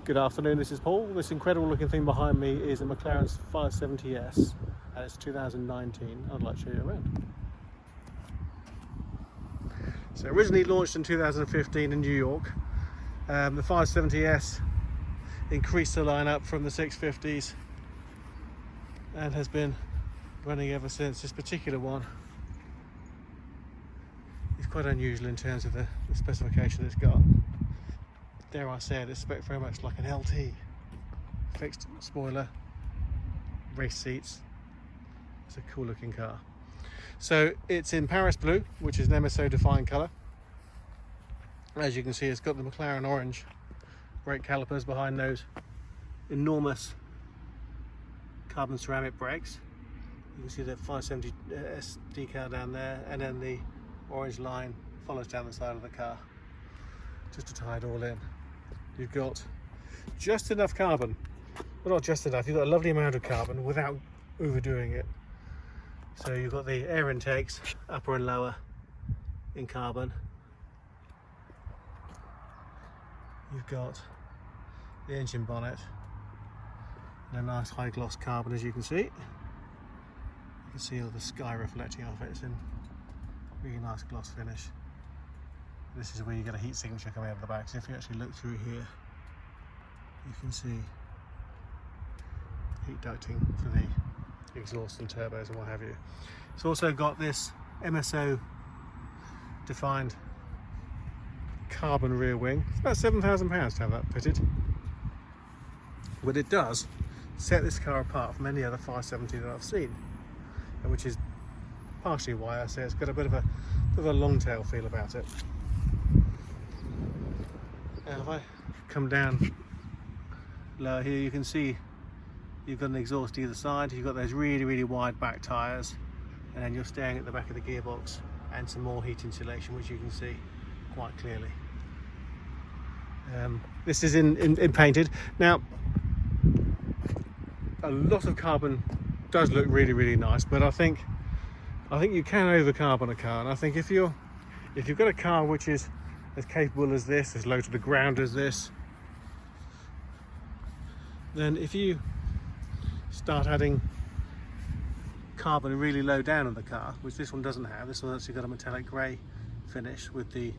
Good afternoon, this is Paul. This incredible looking thing behind me is a McLaren's 570S and it's 2019. I'd like to show you around. So originally launched in 2015 in New York, the 570S increased the lineup from the 650s and has been running ever since. This particular one is quite unusual in terms of the specification it's got. Dare I say it, it's spec very much like an LT. Fixed spoiler, race seats. It's a cool looking car. So it's in Paris blue, which is an MSO defined colour. As you can see, it's got the McLaren orange brake calipers behind those enormous carbon ceramic brakes. You can see the 570S decal down there, and then the orange line follows down the side of the car just to tie it all in. You've got just enough carbon, well, not just enough, you've got a lovely amount of carbon without overdoing it. So you've got the air intakes, upper and lower in carbon. You've got the engine bonnet and a nice high gloss carbon, as you can see. You can see all the sky reflecting off it. It's in really nice gloss finish. This is where you get a heat signature coming out of the back. So if you actually look through here, you can see heat ducting for the exhaust and turbos and what have you. It's also got this MSO defined carbon rear wing. It's about £7,000 to have that fitted, but it does set this car apart from any other 570 that I've seen, and which is partially why I say it's got a bit of a long tail feel about it. Now if I come down lower here, you can see you've got an exhaust either side. You've got those really wide back tyres, and then you're staring at the back of the gearbox and some more heat insulation, which you can see quite clearly. This is in painted. Now a lot of carbon does look really nice, but I think you can over carbon a car, and I think if you've got a car which is as capable as this, as low to the ground as this, then if you start adding carbon really low down on the car, which this one doesn't have, this one's actually got a metallic grey finish with the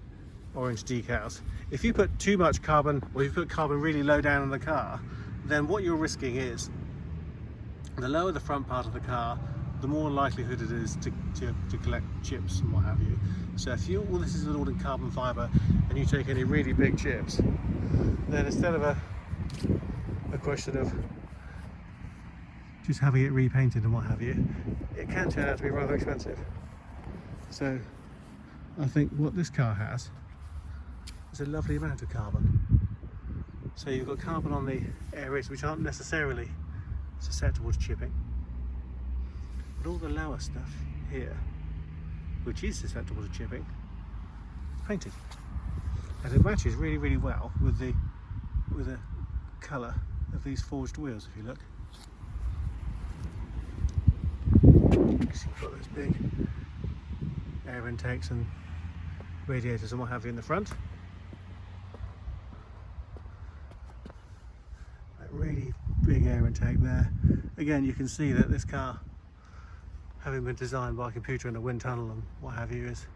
orange decals. If you put too much carbon, or you put carbon really low down on the car, then what you're risking is the lower the front part of the car, the more likelihood it is to collect chips and what have you. So if all this is all in carbon fibre and you take any really big chips, then instead of a question of just having it repainted and what have you, it can turn out to be rather expensive. So I think what this car has is a lovely amount of carbon. So you've got carbon on the areas which aren't necessarily susceptible to chipping, but all the lower stuff here, which is susceptible to chipping, is painted, and it matches really well with the colour of these forged wheels. If you look, you've got those big air intakes and radiators and what have you in the front. That really big air intake there. Again, you can see that this car, having been designed by a computer in a wind tunnel and what have you, is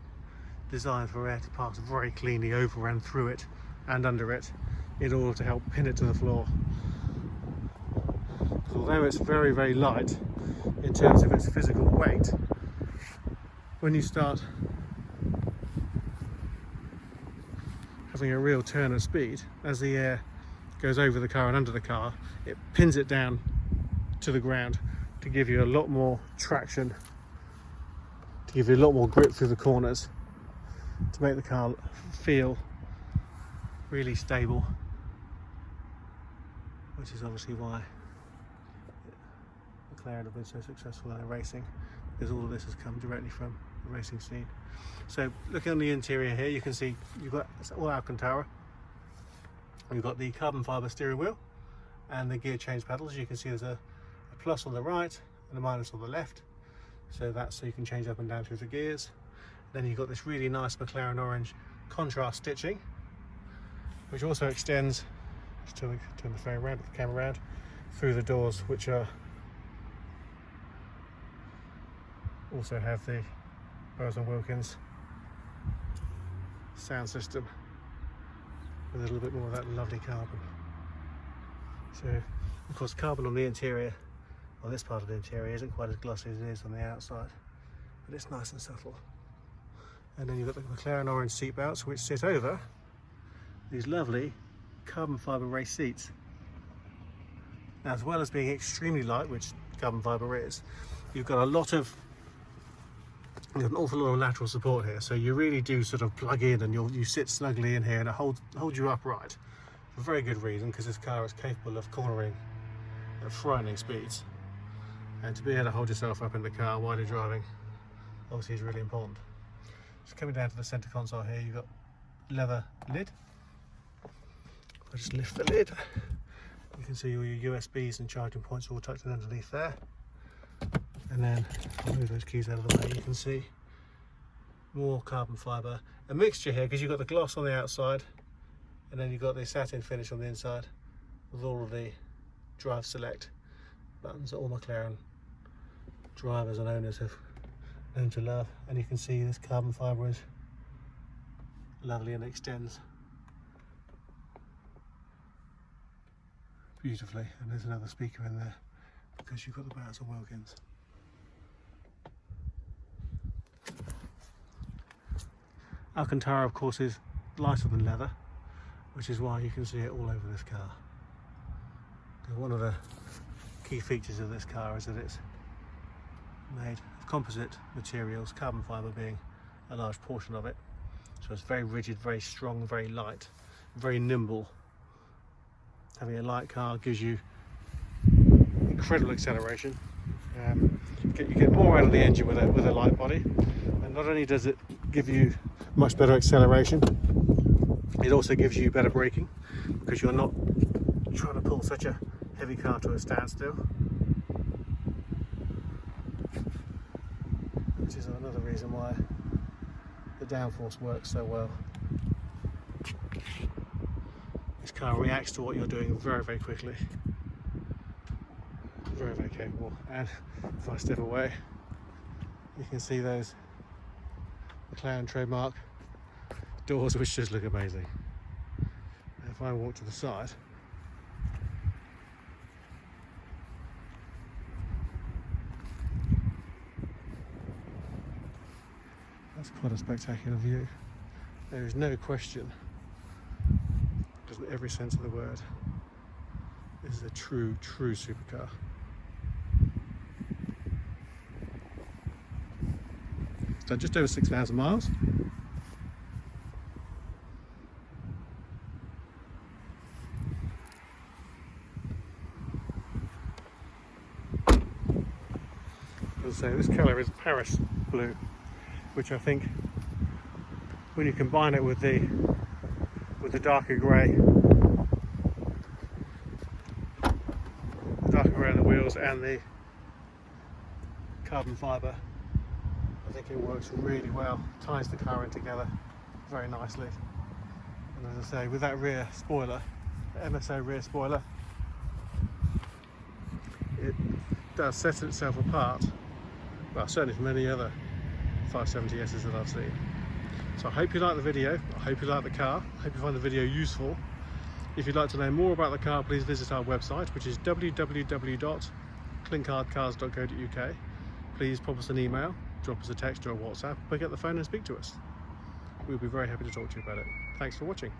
designed for air to pass very cleanly over and through it and under it in order to help pin it to the floor. Although it's very light in terms of its physical weight, when you start having a real turn of speed, as the air goes over the car and under the car, it pins it down to the ground to give you a lot more traction, to give you a lot more grip through the corners, to make the car feel really stable, which is obviously why McLaren have been so successful in their racing, because all of this has come directly from the racing scene. So looking on the interior here, you can see you've got all Alcantara. You've got the carbon fibre steering wheel and the gear change pedals. You can see there's a plus on the right and a minus on the left, so that's so you can change up and down through the gears. Then you've got this really nice McLaren orange contrast stitching, which also extends Just turn the frame around, the camera around, through the doors, which are also have the Bowers & Wilkins sound system with a little bit more of that lovely carbon. So, of course, carbon on the interior, on this part of the interior, isn't quite as glossy as it is on the outside, but it's nice and subtle. And then you've got the McLaren orange seat belts, which sit over these lovely carbon fibre race seats. Now, as well as being extremely light, which carbon fibre is, you've got an awful lot of lateral support here, so you really do sort of plug in and you sit snugly in here, and it holds you upright for a very good reason, because this car is capable of cornering at frightening speeds, and to be able to hold yourself up in the car while you're driving obviously is really important. Just coming down to the centre console here, you've got leather lid. I'll just lift the lid. You can see all your USBs and charging points all tucked in underneath there. And then I'll move those keys out of the way. You can see more carbon fibre, a mixture here, because you've got the gloss on the outside and then you've got the satin finish on the inside with all of the drive select buttons that all McLaren drivers and owners have known to love. And you can see this carbon fibre is lovely and extends beautifully. And there's another speaker in there because you've got the Bowers & Wilkins. Alcantara, of course, is lighter than leather, which is why you can see it all over this car. One of the key features of this car is that it's made of composite materials, carbon fibre being a large portion of it. So it's very rigid, very strong, very light, very nimble. Having a light car gives you incredible acceleration. You get more out of the engine with a light body, and not only does it give you much better acceleration, it also gives you better braking, because you're not trying to pull such a heavy car to a standstill, which is another reason why the downforce works so well. This car reacts to what you're doing very, very quickly. Very, very capable. And if I step away, you can see those McLaren trademark doors, which just look amazing. And if I walk to the side, that's quite a spectacular view. There is no question, in every sense of the word, this is a true supercar. It's done just over 6,000 miles. As I say, this colour is Paris blue, which I think, when you combine it with the darker grey, on the wheels and the carbon fibre, I think it works really well, ties the car in together very nicely. And as I say, with that rear spoiler, the MSO rear spoiler, it does set itself apart, well, certainly from any other 570Ss that I've seen. So I hope you like the video, I hope you like the car, I hope you find the video useful. If you'd like to know more about the car, please visit our website, which is www.clinkardcars.co.uk. Please pop us an email, drop us a text or a WhatsApp, pick up the phone and speak to us. We'll be very happy to talk to you about it. Thanks for watching.